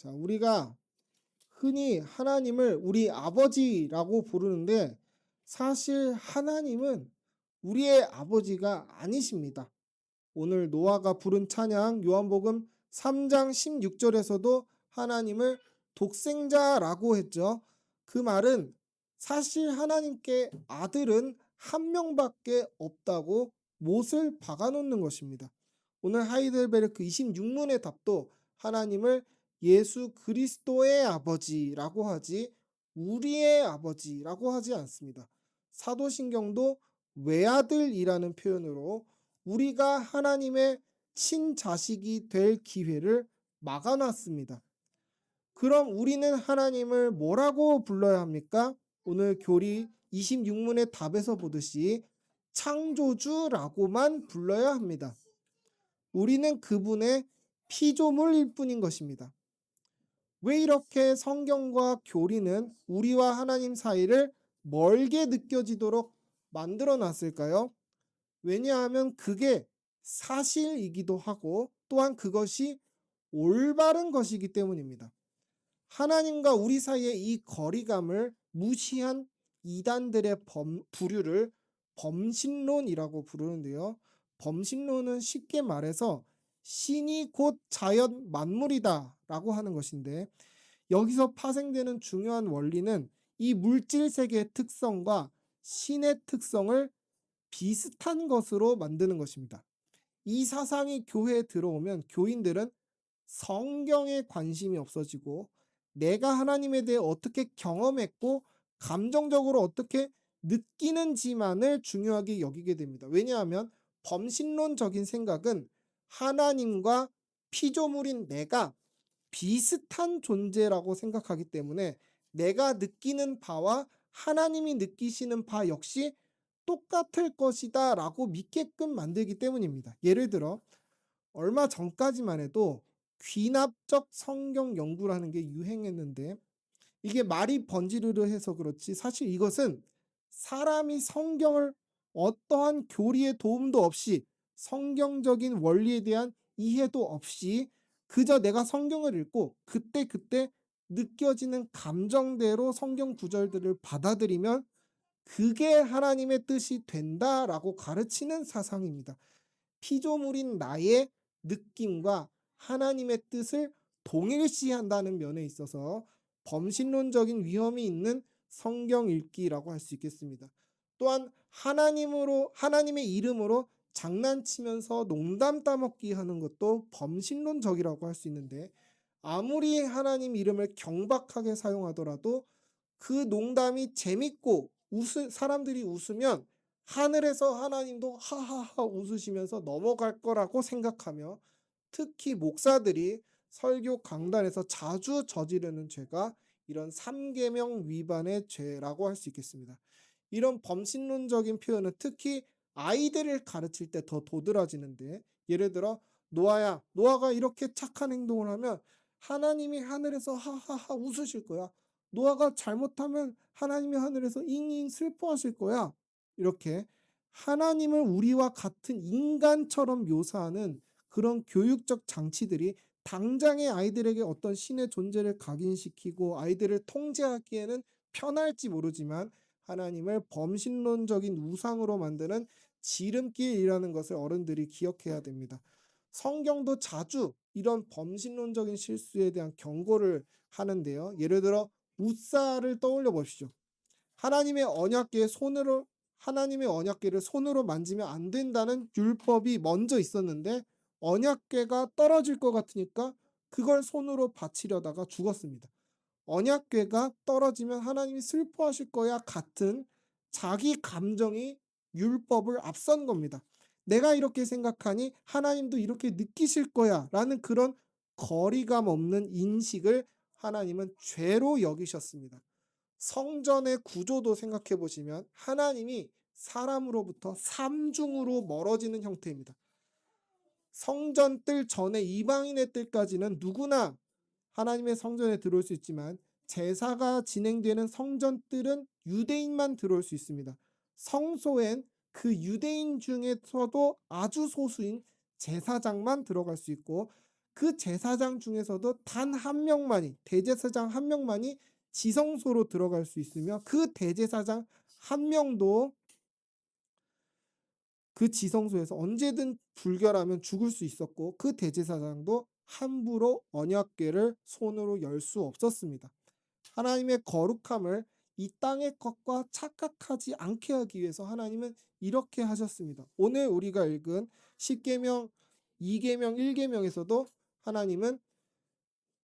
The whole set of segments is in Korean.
자, 우리가 흔히 하나님을 우리 아버지라고 부르는데 사실 하나님은 우리의 아버지가 아니십니다. 오늘 노아가 부른 찬양 요한복음 3장 16절에서도 하나님을 독생자라고 했죠. 그 말은 사실 하나님께 아들은 한 명밖에 없다고 못을 박아놓는 것입니다. 오늘 하이델베르크 26문의 답도 하나님을 예수 그리스도의 아버지라고 하지 우리의 아버지라고 하지 않습니다. 사도신경도 외아들이라는 표현으로 우리가 하나님의 친자식이 될 기회를 막아놨습니다. 그럼 우리는 하나님을 뭐라고 불러야 합니까? 오늘 교리 26문의 답에서 보듯이 창조주라고만 불러야 합니다. 우리는 그분의 피조물일 뿐인 것입니다. 왜 이렇게 성경과 교리는 우리와 하나님 사이를 멀게 느껴지도록 만들어 놨을까요? 왜냐하면 그게 사실이기도 하고 또한 그것이 올바른 것이기 때문입니다. 하나님과 우리 사이의 이 거리감을 무시한 이단들의 부류를 범신론이라고 부르는데요. 범신론은 쉽게 말해서 신이 곧 자연 만물이다 라고 하는 것인데, 여기서 파생되는 중요한 원리는 이 물질 세계의 특성과 신의 특성을 비슷한 것으로 만드는 것입니다. 이 사상이 교회에 들어오면 교인들은 성경에 관심이 없어지고 내가 하나님에 대해 어떻게 경험했고 감정적으로 어떻게 느끼는지만을 중요하게 여기게 됩니다. 왜냐하면 범신론적인 생각은 하나님과 피조물인 내가 비슷한 존재라고 생각하기 때문에 내가 느끼는 바와 하나님이 느끼시는 바 역시 똑같을 것이다 라고 믿게끔 만들기 때문입니다. 예를 들어 얼마 전까지만 해도 귀납적 성경 연구라는 게 유행했는데 이게 말이 번지르르해서 그렇지 사실 이것은 사람이 성경을 어떠한 교리의 도움도 없이 성경적인 원리에 대한 이해도 없이 그저 내가 성경을 읽고 그때그때 느껴지는 감정대로 성경 구절들을 받아들이면 그게 하나님의 뜻이 된다라고 가르치는 사상입니다. 피조물인 나의 느낌과 하나님의 뜻을 동일시한다는 면에 있어서 범신론적인 위험이 있는 성경 읽기라고 할 수 있겠습니다. 또한 하나님의 이름으로 장난치면서 농담 따먹기 하는 것도 범신론적이라고 할 수 있는데, 아무리 하나님 이름을 경박하게 사용하더라도 그 농담이 재밌고 사람들이 웃으면 하늘에서 하나님도 하하하 웃으시면서 넘어갈 거라고 생각하며, 특히 목사들이 설교 강단에서 자주 저지르는 죄가 이런 삼계명 위반의 죄라고 할 수 있겠습니다. 이런 범신론적인 표현은 특히 아이들을 가르칠 때 더 도드라지는데, 예를 들어 노아가 이렇게 착한 행동을 하면 하나님이 하늘에서 하하하 웃으실 거야. 노아가 잘못하면 하나님이 하늘에서 잉잉 슬퍼하실 거야. 이렇게 하나님을 우리와 같은 인간처럼 묘사하는 그런 교육적 장치들이 당장의 아이들에게 어떤 신의 존재를 각인시키고 아이들을 통제하기에는 편할지 모르지만 하나님을 범신론적인 우상으로 만드는 지름길이라는 것을 어른들이 기억해야 됩니다. 성경도 자주 이런 범신론적인 실수에 대한 경고를 하는데요. 예를 들어 우사를 떠올려 보십시오. 하나님의 언약궤를 손으로 만지면 안 된다는 율법이 먼저 있었는데 언약궤가 떨어질 것 같으니까 그걸 손으로 받치려다가 죽었습니다. 언약궤가 떨어지면 하나님이 슬퍼하실 거야 같은 자기 감정이 율법을 앞선 겁니다. 내가 이렇게 생각하니 하나님도 이렇게 느끼실 거야 라는 그런 거리감 없는 인식을 하나님은 죄로 여기셨습니다. 성전의 구조도 생각해 보시면 하나님이 사람으로부터 삼중으로 멀어지는 형태입니다. 성전 뜰 전에 이방인의 뜰까지는 누구나 하나님의 성전에 들어올 수 있지만 제사가 진행되는 성전 뜰은 유대인만 들어올 수 있습니다. 성소엔 그 유대인 중에서도 아주 소수인 제사장만 들어갈 수 있고, 그 제사장 중에서도 단 한 명만이, 대제사장 한 명만이 지성소로 들어갈 수 있으며, 그 대제사장 한 명도 그 지성소에서 언제든 불결하면 죽을 수 있었고, 그 대제사장도 함부로 언약궤를 손으로 열 수 없었습니다. 하나님의 거룩함을 이 땅의 것과 착각하지 않게 하기 위해서 하나님은 이렇게 하셨습니다. 오늘 우리가 읽은 10계명, 2계명, 1계명에서도 하나님은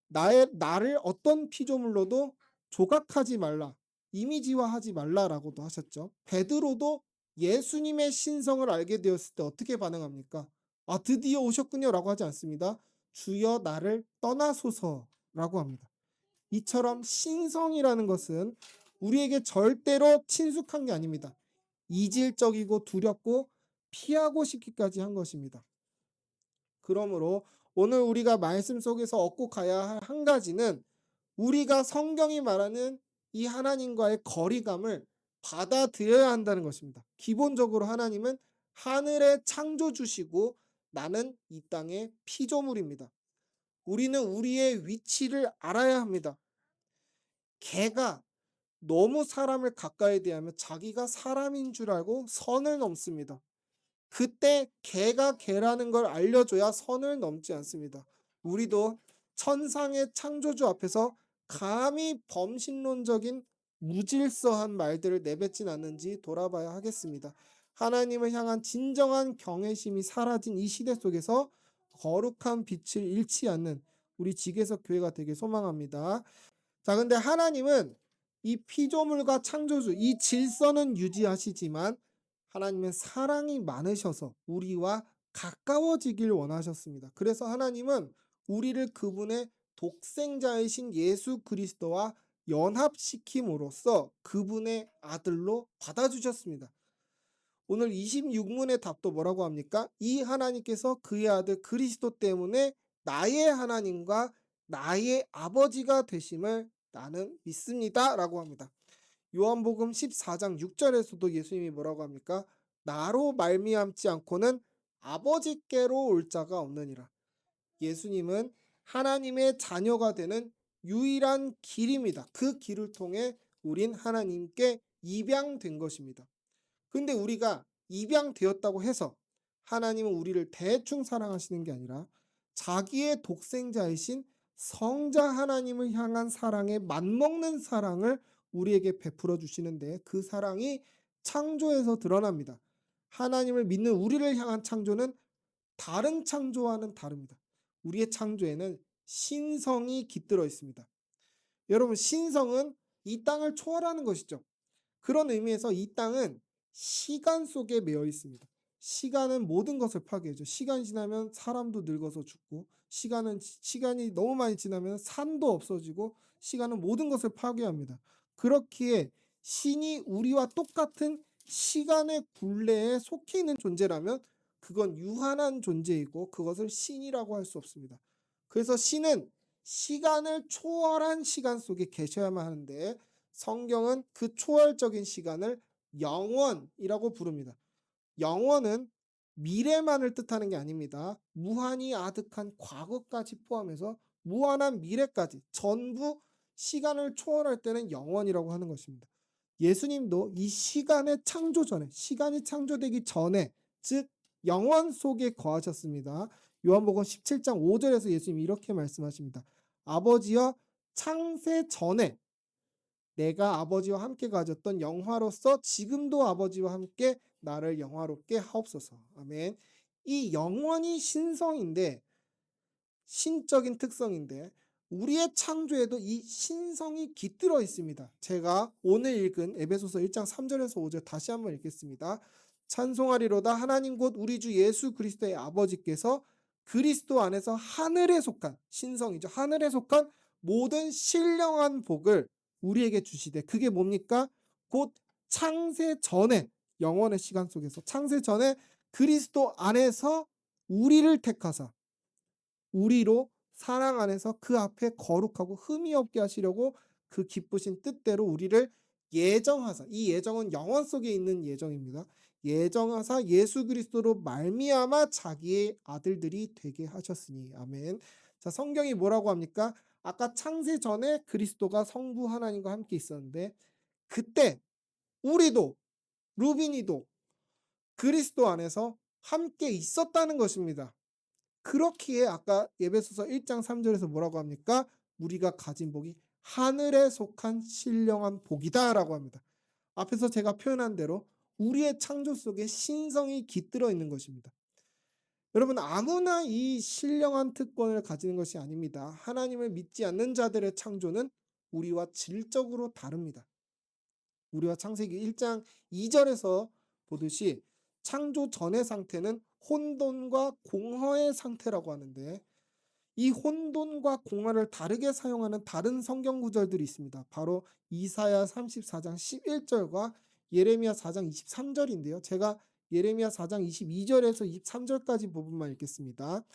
나를 어떤 피조물로도 조각하지 말라, 이미지화하지 말라라고도 하셨죠. 베드로도 예수님의 신성을 알게 되었을 때 어떻게 반응합니까? 아, 드디어 오셨군요라고 하지 않습니다. 주여 나를 떠나소서라고 합니다. 이처럼 신성이라는 것은 우리에게 절대로 친숙한 게 아닙니다. 이질적이고 두렵고 피하고 싶기까지 한 것입니다. 그러므로 오늘 우리가 말씀 속에서 얻고 가야 할 한 가지는, 우리가 성경이 말하는 이 하나님과의 거리감을 받아들여야 한다는 것입니다. 기본적으로 하나님은 하늘의 창조주시고 나는 이 땅의 피조물입니다. 우리는 우리의 위치를 알아야 합니다. 개가 너무 사람을 가까이 대하면 자기가 사람인 줄 알고 선을 넘습니다. 그때 개가 개라는 걸 알려줘야 선을 넘지 않습니다. 우리도 천상의 창조주 앞에서 감히 범신론적인 무질서한 말들을 내뱉진 않는지 돌아봐야 하겠습니다. 하나님을 향한 진정한 경외심이 사라진 이 시대 속에서 거룩한 빛을 잃지 않는 우리 지계석 교회가 되길 소망합니다. 자, 근데 하나님은 이 피조물과 창조주, 이 질서는 유지하시지만 하나님은 사랑이 많으셔서 우리와 가까워지길 원하셨습니다. 그래서 하나님은 우리를 그분의 독생자이신 예수 그리스도와 연합시킴으로써 그분의 아들로 받아주셨습니다. 오늘 26문의 답도 뭐라고 합니까? 이 하나님께서 그의 아들 그리스도 때문에 나의 하나님과 나의 아버지가 되심을 나는 믿습니다 라고 합니다. 요한복음 14장 6절에서도 예수님이 뭐라고 합니까? 나로 말미암지 않고는 아버지께로 올 자가 없느니라. 예수님은 하나님의 자녀가 되는 유일한 길입니다. 그 길을 통해 우린 하나님께 입양된 것입니다. 근데 우리가 입양되었다고 해서 하나님은 우리를 대충 사랑하시는 게 아니라 자기의 독생자이신 성자 하나님을 향한 사랑에 맞먹는 사랑을 우리에게 베풀어 주시는데, 그 사랑이 창조에서 드러납니다. 하나님을 믿는 우리를 향한 창조는 다른 창조와는 다릅니다. 우리의 창조에는 신성이 깃들어 있습니다. 여러분, 신성은 이 땅을 초월하는 것이죠. 그런 의미에서 이 땅은 시간 속에 매여 있습니다. 시간은 모든 것을 파괴해죠. 시간이 지나면 사람도 늙어서 죽고, 시간이 너무 많이 지나면 산도 없어지고, 시간은 모든 것을 파괴합니다. 그렇기에 신이 우리와 똑같은 시간의 굴레에 속해 있는 존재라면 그건 유한한 존재이고 그것을 신이라고 할 수 없습니다. 그래서 신은 시간을 초월한 시간 속에 계셔야만 하는데, 성경은 그 초월적인 시간을 영원이라고 부릅니다. 영원은 미래만을 뜻하는 게 아닙니다. 무한히 아득한 과거까지 포함해서 무한한 미래까지 전부 시간을 초월할 때는 영원이라고 하는 것입니다. 예수님도 이 시간의 창조 전에, 시간이 창조되기 전에, 즉 영원 속에 거하셨습니다. 요한복음 17장 5절에서 예수님이 이렇게 말씀하십니다. 아버지여, 창세 전에 내가 아버지와 함께 가졌던 영화로서 지금도 아버지와 함께 나를 영화롭게 하옵소서. 아멘. 이 영원이 신성인데, 신적인 특성인데 우리의 창조에도 이 신성이 깃들어 있습니다. 제가 오늘 읽은 에베소서 1장 3절에서 5절 다시 한번 읽겠습니다. 찬송하리로다 하나님 곧 우리 주 예수 그리스도의 아버지께서 그리스도 안에서 하늘에 속한, 신성이죠, 하늘에 속한 모든 신령한 복을 우리에게 주시되, 그게 뭡니까? 곧 창세 전에, 영원의 시간 속에서 창세 전에 그리스도 안에서 우리를 택하사 우리로 사랑 안에서 그 앞에 거룩하고 흠이 없게 하시려고 그 기쁘신 뜻대로 우리를 예정하사, 이 예정은 영원 속에 있는 예정입니다. 예정하사 예수 그리스도로 말미암아 자기의 아들들이 되게 하셨으니. 아멘. 자, 성경이 뭐라고 합니까? 아까 창세 전에 그리스도가 성부 하나님과 함께 있었는데 그때 우리도 루빈이도 그리스도 안에서 함께 있었다는 것입니다. 그렇기에 아까 에베소서 1장 3절에서 뭐라고 합니까? 우리가 가진 복이 하늘에 속한 신령한 복이다라고 합니다. 앞에서 제가 표현한 대로 우리의 창조 속에 신성이 깃들어 있는 것입니다. 여러분, 아무나 이 신령한 특권을 가지는 것이 아닙니다. 하나님을 믿지 않는 자들의 창조는 우리와 질적으로 다릅니다. 우리와 창세기 1장 2절에서 보듯이 창조 전의 상태는 혼돈과 공허의 상태라고 하는데, 이 혼돈과 공허를 다르게 사용하는 다른 성경 구절들이 있습니다. 바로 이사야 34장 11절과 예레미야 4장 23절인데요. 제가 예레미야 4장 22절에서 23절까지 부분만 읽겠습니다.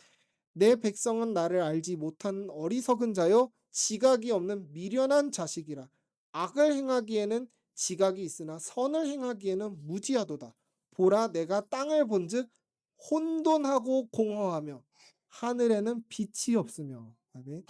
내 백성은 나를 알지 못한 어리석은 자요 지각이 없는 미련한 자식이라. 악을 행하기에는 지각이 있으나 선을 행하기에는 무지하도다. 보라, 내가 땅을 본즉 혼돈하고 공허하며 하늘에는 빛이 없으며. 아멘.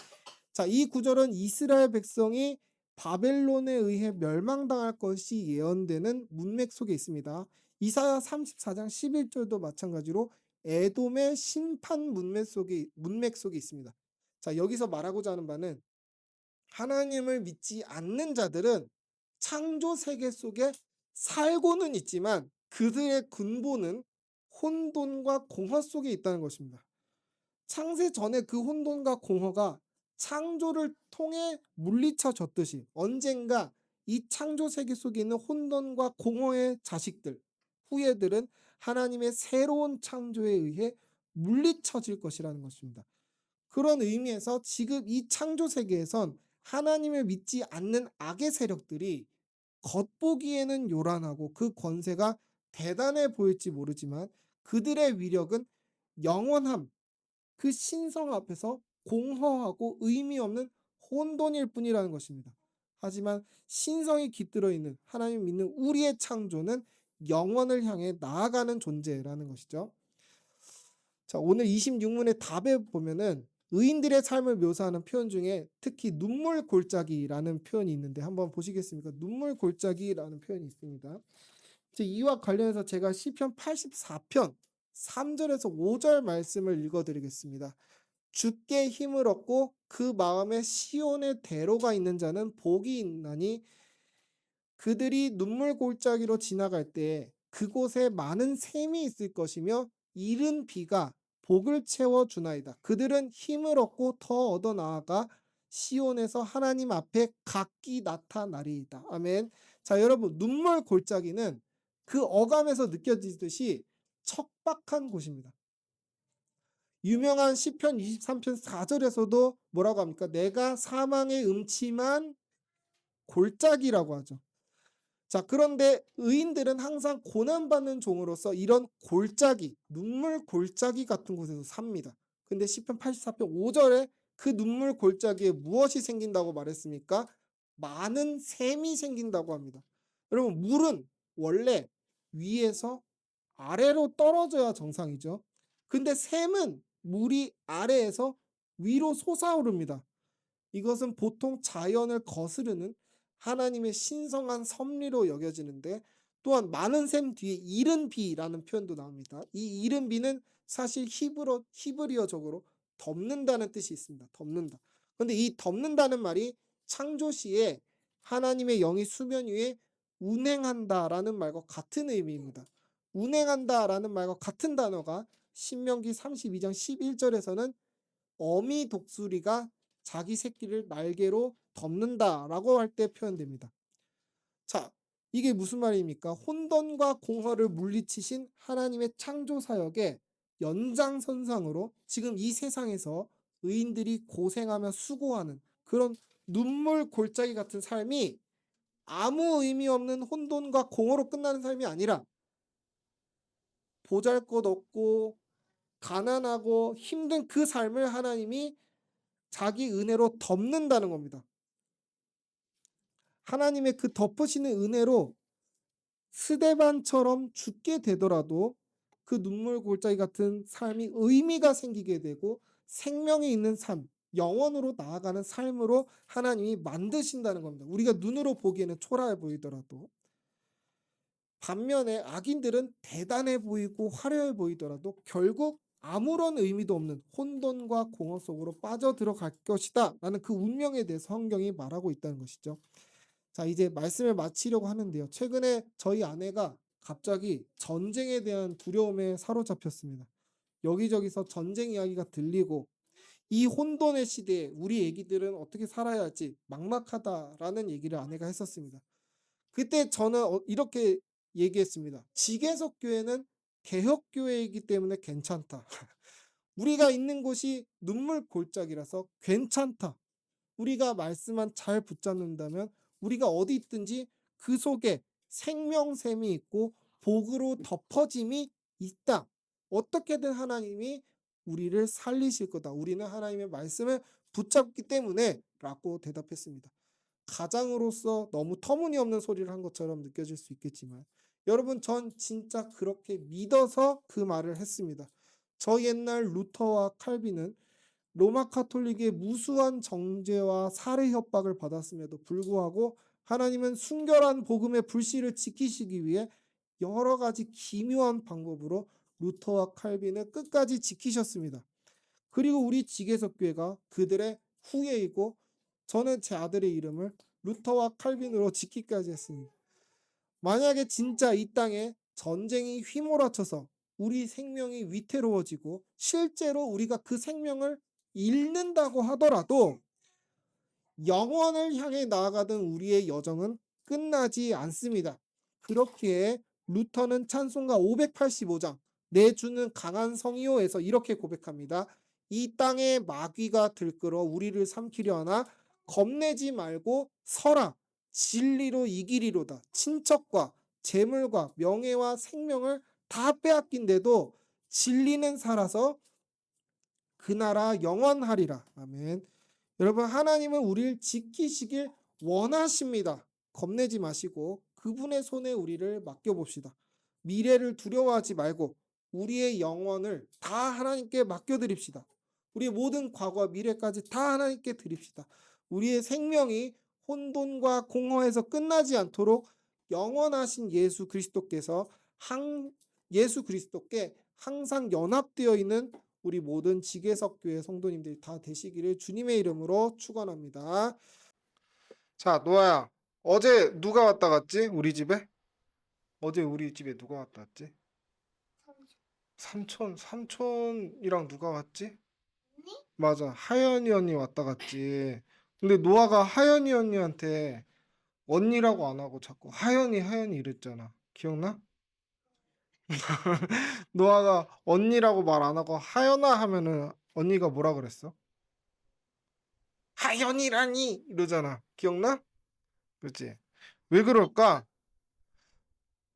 자, 이 구절은 이스라엘 백성이 바벨론에 의해 멸망당할 것이 예언되는 문맥 속에 있습니다. 이사야 34장 11절도 마찬가지로 에돔의 심판 문맥 속에 있습니다. 자, 여기서 말하고자 하는 바는 하나님을 믿지 않는 자들은 창조 세계 속에 살고는 있지만 그들의 근본은 혼돈과 공허 속에 있다는 것입니다. 창세 전에 그 혼돈과 공허가 창조를 통해 물리쳐졌듯이 언젠가 이 창조 세계 속에 있는 혼돈과 공허의 자식들, 후예들은 하나님의 새로운 창조에 의해 물리쳐질 것이라는 것입니다. 그런 의미에서 지금 이 창조 세계에선 하나님을 믿지 않는 악의 세력들이 겉보기에는 요란하고 그 권세가 대단해 보일지 모르지만 그들의 위력은 영원함, 그 신성 앞에서 공허하고 의미 없는 혼돈일 뿐이라는 것입니다. 하지만 신성이 깃들어 있는 하나님 믿는 우리의 창조는 영원을 향해 나아가는 존재라는 것이죠. 자, 오늘 26문의 답에 보면은 의인들의 삶을 묘사하는 표현 중에 특히 눈물 골짜기라는 표현이 있는데 한번 보시겠습니까? 눈물 골짜기라는 표현이 있습니다. 이와 관련해서 제가 시편 84편 3절에서 5절 말씀을 읽어드리겠습니다. 주께 힘을 얻고 그 마음에 시온의 대로가 있는 자는 복이 있나니 그들이 눈물 골짜기로 지나갈 때 그곳에 많은 샘이 있을 것이며 이른 비가 복을 채워 주나이다. 그들은 힘을 얻고 더 얻어 나아가 시온에서 하나님 앞에 각기 나타나리이다. 아멘. 자, 여러분, 눈물 골짜기는 그 어감에서 느껴지듯이 척박한 곳입니다. 유명한 시편 23편 4절에서도 뭐라고 합니까? 내가 사망의 음침한 골짜기라고 하죠. 자, 그런데 의인들은 항상 고난받는 종으로서 이런 골짜기, 눈물 골짜기 같은 곳에서 삽니다. 근데 시편 84편 5절에 그 눈물 골짜기에 무엇이 생긴다고 말했습니까? 많은 샘이 생긴다고 합니다. 여러분, 물은 원래 위에서 아래로 떨어져야 정상이죠. 근데 샘은 물이 아래에서 위로 솟아오릅니다. 이것은 보통 자연을 거스르는 하나님의 신성한 섭리로 여겨지는데, 또한 많은 샘 뒤에 이른 비라는 표현도 나옵니다. 이 이른 비는 사실 히브리어적으로 덮는다는 뜻이 있습니다. 덮는다. 그런데 이 덮는다는 말이 창조시에 하나님의 영이 수면 위에 운행한다라는 말과 같은 의미입니다. 운행한다라는 말과 같은 단어가 신명기 32장 11절에서는 어미 독수리가 자기 새끼를 날개로 덮는다라고 할 때 표현됩니다. 자, 이게 무슨 말입니까? 혼돈과 공허를 물리치신 하나님의 창조 사역의 연장선상으로 지금 이 세상에서 의인들이 고생하며 수고하는 그런 눈물 골짜기 같은 삶이 아무 의미 없는 혼돈과 공허로 끝나는 삶이 아니라 보잘것없고 가난하고 힘든 그 삶을 하나님이 자기 은혜로 덮는다는 겁니다. 하나님의 그 덮으시는 은혜로 스데반처럼 죽게 되더라도 그 눈물 골짜기 같은 삶이 의미가 생기게 되고 생명이 있는 삶, 영원으로 나아가는 삶으로 하나님이 만드신다는 겁니다. 우리가 눈으로 보기에는 초라해 보이더라도. 반면에 악인들은 대단해 보이고 화려해 보이더라도 결국 아무런 의미도 없는 혼돈과 공허 속으로 빠져들어갈 것이다 라는 그 운명에 대해서 성경이 말하고 있다는 것이죠. 자, 이제 말씀을 마치려고 하는데요. 최근에 저희 아내가 갑자기 전쟁에 대한 두려움에 사로잡혔습니다. 여기저기서 전쟁 이야기가 들리고 이 혼돈의 시대에 우리 애기들은 어떻게 살아야 할지 막막하다라는 얘기를 아내가 했었습니다. 그때 저는 이렇게 얘기했습니다. 지계석 교회는 개혁 교회이기 때문에 괜찮다. 우리가 있는 곳이 눈물 골짜기라서 괜찮다. 우리가 말씀만 잘 붙잡는다면 우리가 어디 있든지 그 속에 생명샘이 있고 복으로 덮어짐이 있다. 어떻게든 하나님이 우리를 살리실 거다. 우리는 하나님의 말씀을 붙잡기 때문에 라고 대답했습니다. 가장으로서 너무 터무니없는 소리를 한 것처럼 느껴질 수 있겠지만 여러분, 전 진짜 그렇게 믿어서 그 말을 했습니다. 저 옛날 루터와 칼빈은 로마 카톨릭의 무수한 정죄와 살해 협박을 받았음에도 불구하고 하나님은 순결한 복음의 불씨를 지키시기 위해 여러 가지 기묘한 방법으로 루터와 칼빈을 끝까지 지키셨습니다. 그리고 우리 지계석교회가 그들의 후예이고 저는 제 아들의 이름을 루터와 칼빈으로 짓기까지 했습니다. 만약에 진짜 이 땅에 전쟁이 휘몰아쳐서 우리 생명이 위태로워지고 실제로 우리가 그 생명을 잃는다고 하더라도 영원을 향해 나아가던 우리의 여정은 끝나지 않습니다. 그렇기에 루터는 찬송가 585장 내 주는 강한 성이요에서 이렇게 고백합니다. 이 땅에 마귀가 들끓어 우리를 삼키려 하나 겁내지 말고 서라. 진리로 이기리로다. 친척과 재물과 명예와 생명을 다 빼앗긴데도 진리는 살아서 그 나라 영원하리라. 아멘. 여러분, 하나님은 우리를 지키시길 원하십니다. 겁내지 마시고 그분의 손에 우리를 맡겨봅시다. 미래를 두려워하지 말고 우리의 영혼을 다 하나님께 맡겨드립시다. 우리의 모든 과거와 미래까지 다 하나님께 드립시다. 우리의 생명이 혼돈과 공허에서 끝나지 않도록 영원하신 예수 그리스도께서 예수 그리스도께 항상 연합되어 있는 우리 모든 지계석 교회 성도님들이 다 되시기를 주님의 이름으로 축원합니다. 자, 노아야, 어제 누가 왔다 갔지? 우리 집에? 어제 우리 집에 누가 왔다 갔지? 삼촌이랑 누가 왔지? 맞아, 하연이 언니 왔다 갔지. 근데 노아가 하연이 언니한테 언니라고 안 하고 자꾸 하연이 이랬잖아. 기억나? 노아가 언니라고 말 안 하고 하연아 하면은 언니가 뭐라 그랬어? 하연이라니 이러잖아. 기억나? 그렇지? 왜 그럴까?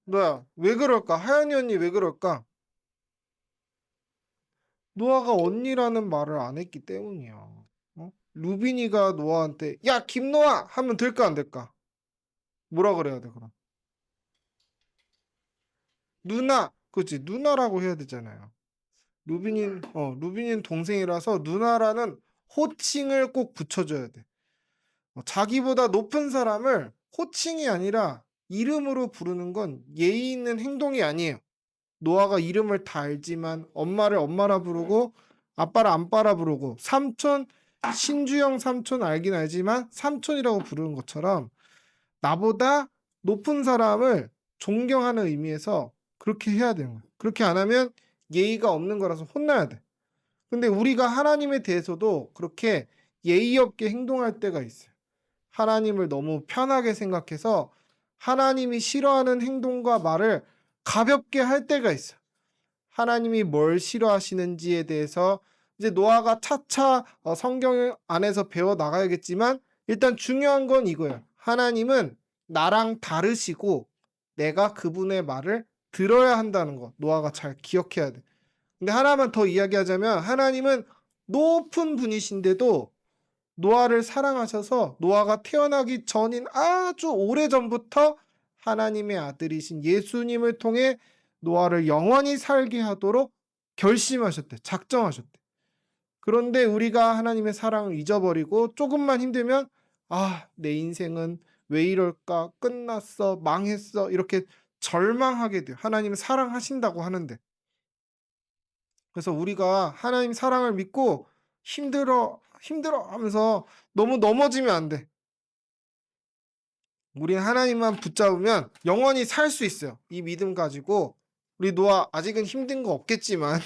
노아야, 왜 그럴까? 하연이 언니 왜 그럴까? 노아가 언니라는 말을 안 했기 때문이야. 어? 루빈이가 노아한테 야 김노아 하면 될까 안 될까? 뭐라 그래야 돼 그럼? 누나, 그렇지? 누나라고 해야 되잖아요. 루빈이는 동생이라서 누나라는 호칭을 꼭 붙여줘야 돼. 자기보다 높은 사람을 호칭이 아니라 이름으로 부르는 건 예의 있는 행동이 아니에요. 노아가 이름을 다 알지만 엄마를 엄마라 부르고 아빠를 아빠라 부르고 삼촌, 신주영 삼촌 알긴 알지만 삼촌이라고 부르는 것처럼 나보다 높은 사람을 존경하는 의미에서 그렇게 해야 되는 거야. 그렇게 안 하면 예의가 없는 거라서 혼나야 돼. 근데 우리가 하나님에 대해서도 그렇게 예의 없게 행동할 때가 있어요. 하나님을 너무 편하게 생각해서 하나님이 싫어하는 행동과 말을 가볍게 할 때가 있어요. 하나님이 뭘 싫어하시는지에 대해서 이제 노아가 차차 성경 안에서 배워 나가야겠지만 일단 중요한 건 이거예요. 하나님은 나랑 다르시고 내가 그분의 말을 들어야 한다는 거 노아가 잘 기억해야 돼. 근데 하나만 더 이야기하자면 하나님은 높은 분이신데도 노아를 사랑하셔서 노아가 태어나기 전인 아주 오래전부터 하나님의 아들이신 예수님을 통해 노아를 영원히 살게 하도록 결심하셨대. 작정하셨대. 그런데 우리가 하나님의 사랑을 잊어버리고 조금만 힘들면 내 인생은 왜 이럴까? 끝났어. 망했어. 이렇게 절망하게 돼요. 하나님은 사랑하신다고 하는데. 그래서 우리가 하나님 사랑을 믿고 힘들어 하면서 너무 넘어지면 안 돼. 우리는 하나님만 붙잡으면 영원히 살 수 있어요. 이 믿음 가지고 우리 노아 아직은 힘든 거 없겠지만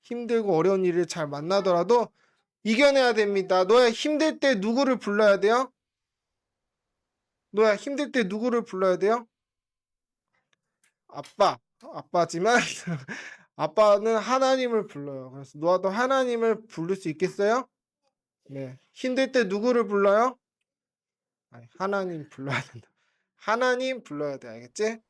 힘들고 어려운 일을 잘 만나더라도 이겨내야 됩니다. 너야 힘들 때 누구를 불러야 돼요? 너야 힘들 때 누구를 불러야 돼요? 아빠지만 아빠는 하나님을 불러요. 그래서 노아도 하나님을 부를 수 있겠어요? 네. 힘들 때 누구를 불러요? 아니, 하나님 불러야 된다. 하나님 불러야 돼. 알겠지?